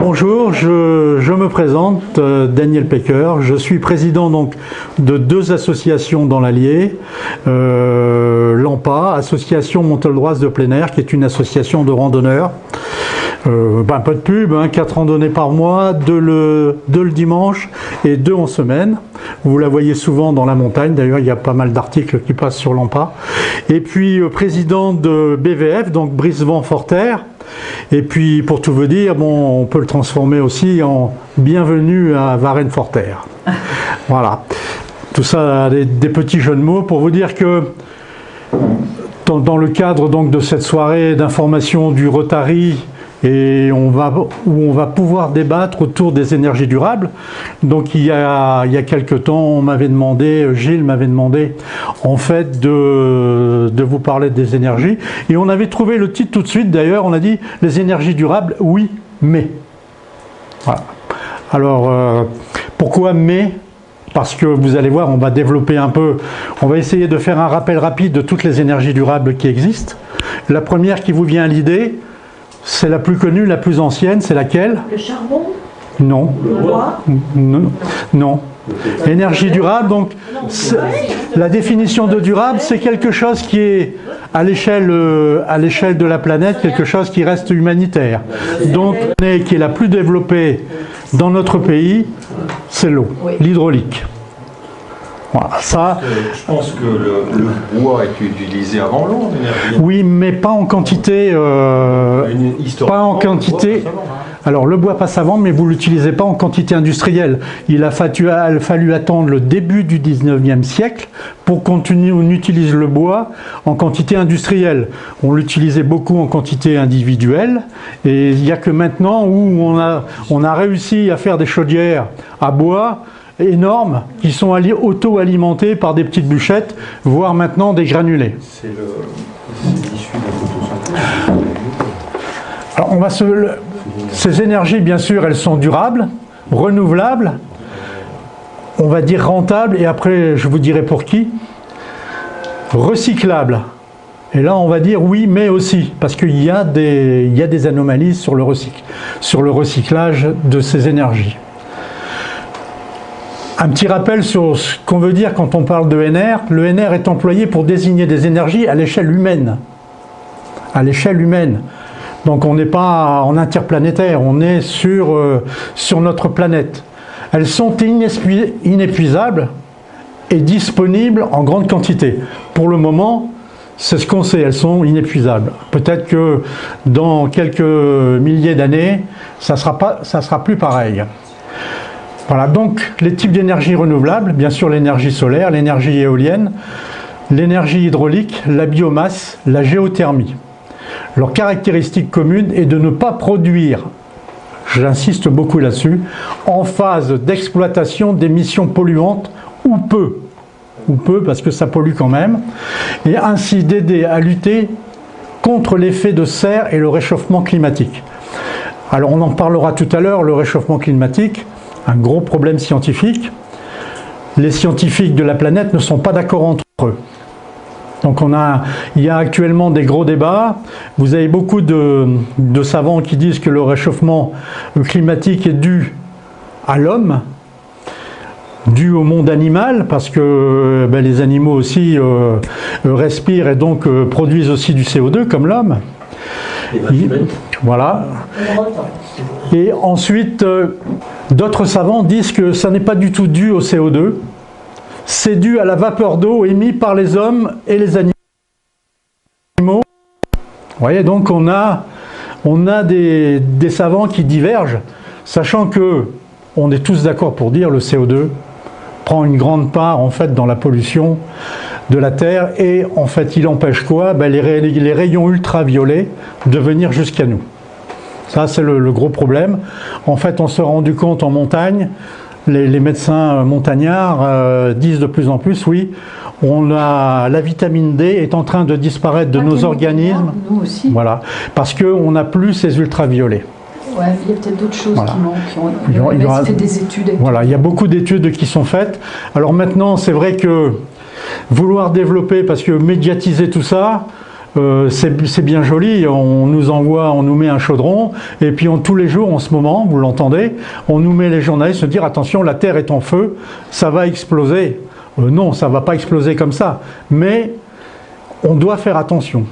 bonjour, je me présente, Daniel Pecker, je suis président donc de deux associations dans l'Allier, l'AMPA, Association Monteldroise de plein air, qui est une association de randonneurs. Un peu de pub, 4 randonnées par mois, 2 le dimanche et 2 en semaine. Vous la voyez souvent dans la montagne, d'ailleurs il y a pas mal d'articles qui passent sur l'AMPA. Et puis président de BVF, donc Brisevent-Forterre. Et puis pour tout vous dire, bon, on peut le transformer aussi en bienvenue à Varennes-Forterre. Voilà, tout ça des petits jeux de mots pour vous dire que dans le cadre donc de cette soirée d'information du Rotary, et où on va pouvoir débattre autour des énergies durables. Donc il y a quelques temps, on m'avait demandé, Gilles m'avait demandé en fait de vous parler des énergies. Et on avait trouvé le titre tout de suite d'ailleurs, on a dit les énergies durables, oui, mais. Voilà. Alors pourquoi mais? Parce que vous allez voir, on va développer un peu, on va essayer de faire un rappel rapide de toutes les énergies durables qui existent. La première qui vous vient à l'idée, c'est la plus connue, la plus ancienne, c'est laquelle? Le charbon? Non. Le bois? Non. Énergie durable, donc la définition de durable, c'est quelque chose qui est à l'échelle de la planète, quelque chose qui reste humanitaire. Donc, qui est la plus développée dans notre pays, c'est l'eau, l'hydraulique. Voilà, ça. Je pense que le bois est utilisé avant l'eau en énergie. Oui, mais pas en quantité. Pas en quantité. Alors le bois passe avant, mais vous ne l'utilisez pas en quantité industrielle. Il a fallu attendre le début du 19e siècle pour qu'on utilise le bois en quantité industrielle. On l'utilisait beaucoup en quantité individuelle, et il n'y a que maintenant où on a réussi à faire des chaudières à bois énormes qui sont auto-alimentées par des petites bûchettes, voire maintenant des granulés. C'est l'issue de la photosynthèse. Alors ces énergies, bien sûr, elles sont durables, renouvelables, on va dire rentables, et après je vous dirai pour qui, recyclables. Et là on va dire oui, mais aussi, parce qu'il y a des anomalies sur le recyclage de ces énergies. Un petit rappel sur ce qu'on veut dire quand on parle de NR. Le NR est employé pour désigner des énergies à l'échelle humaine. À l'échelle humaine. Donc on n'est pas en interplanétaire, on est sur notre planète. Elles sont inépuisables et disponibles en grande quantité. Pour le moment, c'est ce qu'on sait, elles sont inépuisables. Peut-être que dans quelques milliers d'années, ça sera plus pareil. Voilà, donc les types d'énergie renouvelables, bien sûr l'énergie solaire, l'énergie éolienne, l'énergie hydraulique, la biomasse, la géothermie. Leur caractéristique commune est de ne pas produire, j'insiste beaucoup là-dessus, en phase d'exploitation d'émissions polluantes ou peu parce que ça pollue quand même, et ainsi d'aider à lutter contre l'effet de serre et le réchauffement climatique. Alors on en parlera tout à l'heure, le réchauffement climatique, un gros problème scientifique. Les scientifiques de la planète ne sont pas d'accord entre eux. Donc il y a actuellement des gros débats. Vous avez beaucoup de savants qui disent que le réchauffement climatique est dû à l'homme, dû au monde animal, parce que les animaux aussi respirent et donc produisent aussi du CO2 comme l'homme. Voilà. Et ensuite, d'autres savants disent que ça n'est pas du tout dû au CO2, c'est dû à la vapeur d'eau émise par les hommes et les animaux. Vous voyez, donc on a des savants qui divergent, sachant que on est tous d'accord pour dire le CO2 prend une grande part en fait dans la pollution de la Terre, et en fait il empêche quoi? Les rayons ultraviolets de venir jusqu'à nous. Ça c'est le gros problème. En fait on s'est rendu compte en montagne, les médecins montagnards disent de plus en plus, oui, la vitamine D est en train de disparaître de nos organismes. Nous aussi. Voilà, parce qu'on n'a plus ces ultraviolets. Ouais, il y a peut-être d'autres choses qui manquent. Il y aura fait des études. Voilà, il y a beaucoup d'études qui sont faites. Alors maintenant, c'est vrai que vouloir développer, parce que médiatiser tout ça, c'est bien joli, on nous met un chaudron, et puis tous les jours en ce moment, vous l'entendez, on nous met les journalistes se dire attention, la Terre est en feu, ça va exploser. Non, ça ne va pas exploser comme ça, mais on doit faire attention.